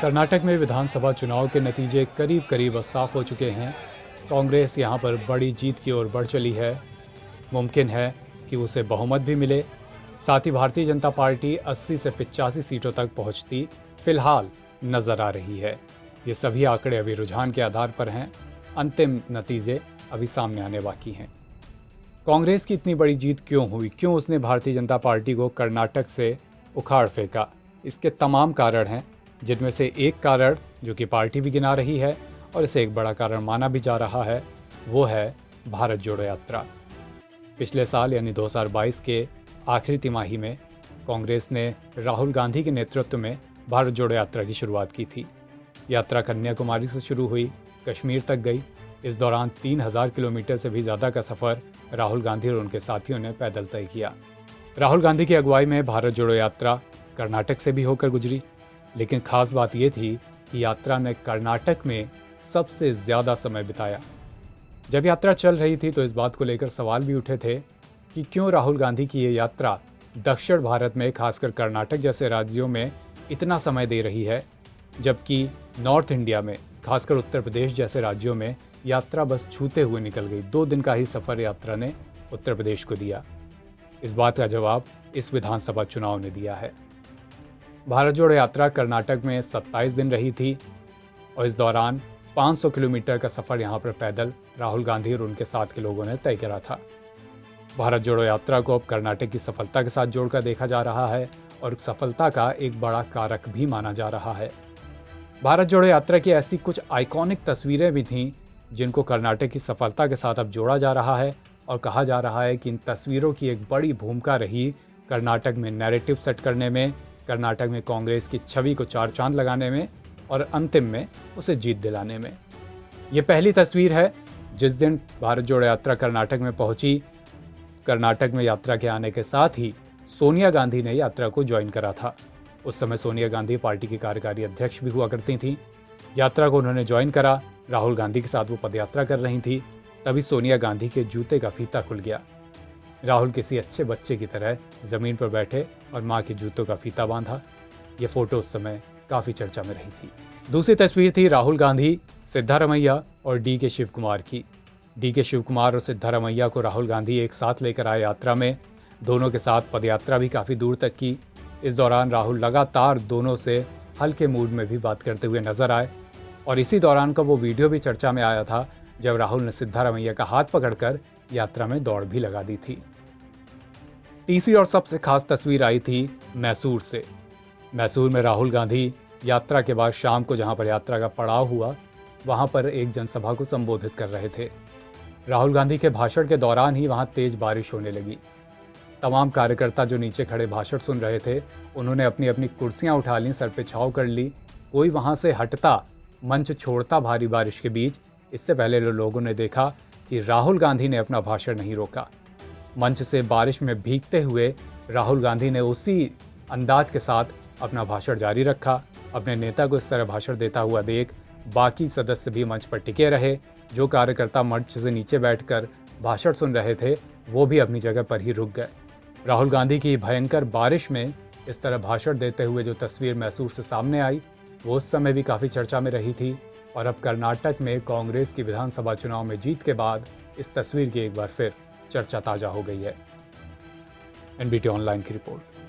कर्नाटक में विधानसभा चुनाव के नतीजे करीब करीब साफ हो चुके हैं। कांग्रेस यहां पर बड़ी जीत की ओर बढ़ चली है। मुमकिन है कि उसे बहुमत भी मिले। साथ ही भारतीय जनता पार्टी 80 से 85 सीटों तक पहुंचती फिलहाल नजर आ रही है। ये सभी आंकड़े अभी रुझान के आधार पर हैं। अंतिम नतीजे अभी सामने आने बाकी हैं। कांग्रेस की इतनी बड़ी जीत क्यों हुई? क्यों उसने भारतीय जनता पार्टी को कर्नाटक से उखाड़ फेंका? इसके तमाम कारण हैं, जिनमें से एक कारण जो कि पार्टी भी गिना रही है और इसे एक बड़ा कारण माना भी जा रहा है, वो है भारत जोड़ो यात्रा। पिछले साल यानी 2022 के आखिरी तिमाही में कांग्रेस ने राहुल गांधी के नेतृत्व में भारत जोड़ो यात्रा की शुरुआत की थी। यात्रा कन्याकुमारी से शुरू हुई, कश्मीर तक गई। इस दौरान 3000 किलोमीटर से भी ज्यादा का सफर राहुल गांधी और उनके साथियों ने पैदल तय किया। राहुल गांधी की अगुवाई में भारत जोड़ो यात्रा कर्नाटक से भी होकर गुजरी, लेकिन खास बात यह थी कि यात्रा ने कर्नाटक में सबसे ज्यादा समय बिताया। जब यात्रा चल रही थी तो इस बात को लेकर सवाल भी उठे थे कि क्यों राहुल गांधी की ये यात्रा दक्षिण भारत में, खासकर कर्नाटक जैसे राज्यों में इतना समय दे रही है, जबकि नॉर्थ इंडिया में, खासकर उत्तर प्रदेश जैसे राज्यों में यात्रा बस छूते हुए निकल गई। 2 दिन का ही सफर यात्रा ने उत्तर प्रदेश को दिया। इस बात का जवाब इस विधानसभा चुनाव ने दिया है। भारत जोड़ो यात्रा कर्नाटक में 27 दिन रही थी और इस दौरान 500 किलोमीटर का सफर यहां पर पैदल राहुल गांधी और उनके साथ के लोगों ने तय करा था। भारत जोड़ो यात्रा को अब कर्नाटक की सफलता के साथ जोड़कर देखा जा रहा है और सफलता का एक बड़ा कारक भी माना जा रहा है। भारत जोड़ो यात्रा की ऐसी कुछ आइकॉनिक तस्वीरें भी थीं जिनको कर्नाटक की सफलता के साथ अब जोड़ा जा रहा है और कहा जा रहा है कि इन तस्वीरों की एक बड़ी भूमिका रही कर्नाटक में नैरेटिव सेट करने में, कर्नाटक में कांग्रेस की छवि को चार चांद लगाने में और अंतिम में उसे जीत दिलाने में। यह पहली तस्वीर है जिस दिन भारत जोड़ो यात्रा कर्नाटक में पहुंची। कर्नाटक में यात्रा के आने के साथ ही सोनिया गांधी ने यात्रा को ज्वाइन करा था। उस समय सोनिया गांधी पार्टी की कार्यकारी अध्यक्ष भी हुआ करती थी। यात्रा को उन्होंने ज्वाइन करा, राहुल गांधी के साथ वो पदयात्रा कर रही थी। तभी सोनिया गांधी के जूते का फीता खुल गया। राहुल किसी अच्छे बच्चे की तरह जमीन पर बैठे और मां के जूतों का फीता बांधा। ये फोटो उस समय काफी चर्चा में रही थी। दूसरी तस्वीर थी राहुल गांधी, सिद्धारमैया और डी.के. शिव कुमार की। डी.के. शिव कुमार और सिद्धारमैया को राहुल गांधी एक साथ लेकर आए यात्रा में। दोनों के साथ पदयात्रा भी काफी दूर तक की। इस दौरान राहुल लगातार दोनों से हल्के मूड में भी बात करते हुए नजर आए और इसी दौरान का वो वीडियो भी चर्चा में आया था जब राहुल ने सिद्धारमैया का हाथ पकड़कर यात्रा में दौड़ भी लगा दी थी। तीसरी और सबसे खास तस्वीर आई थी मैसूर से। मैसूर में राहुल गांधी यात्रा के बाद शाम को जहां पर यात्रा का पड़ाव हुआ, वहां पर एक जनसभा को संबोधित कर रहे थे। राहुल गांधी के भाषण के दौरान ही वहां तेज बारिश होने लगी। तमाम कार्यकर्ता जो नीचे खड़े भाषण सुन रहे थे, उन्होंने अपनी अपनी कुर्सियां उठा ली, सर पे छाव कर ली। कोई वहां से हटता, मंच छोड़ता भारी बारिश के बीच। इससे पहले लोगों ने देखा कि राहुल गांधी ने अपना भाषण नहीं रोका। मंच से बारिश में भीगते हुए राहुल गांधी ने उसी अंदाज के साथ अपना भाषण जारी रखा। अपने नेता को इस तरह भाषण देता हुआ देख बाकी सदस्य भी मंच पर टिके रहे। जो कार्यकर्ता मंच से नीचे बैठकर भाषण सुन रहे थे, वो भी अपनी जगह पर ही रुक गए। राहुल गांधी की भयंकर बारिश में इस तरह भाषण देते हुए जो तस्वीर मैसूर से सामने आई, वो उस समय भी काफी चर्चा में रही थी। और अब कर्नाटक में कांग्रेस की विधानसभा चुनाव में जीत के बाद इस तस्वीर की एक बार फिर चर्चा ताजा हो गई है। एनबीटी ऑनलाइन की रिपोर्ट।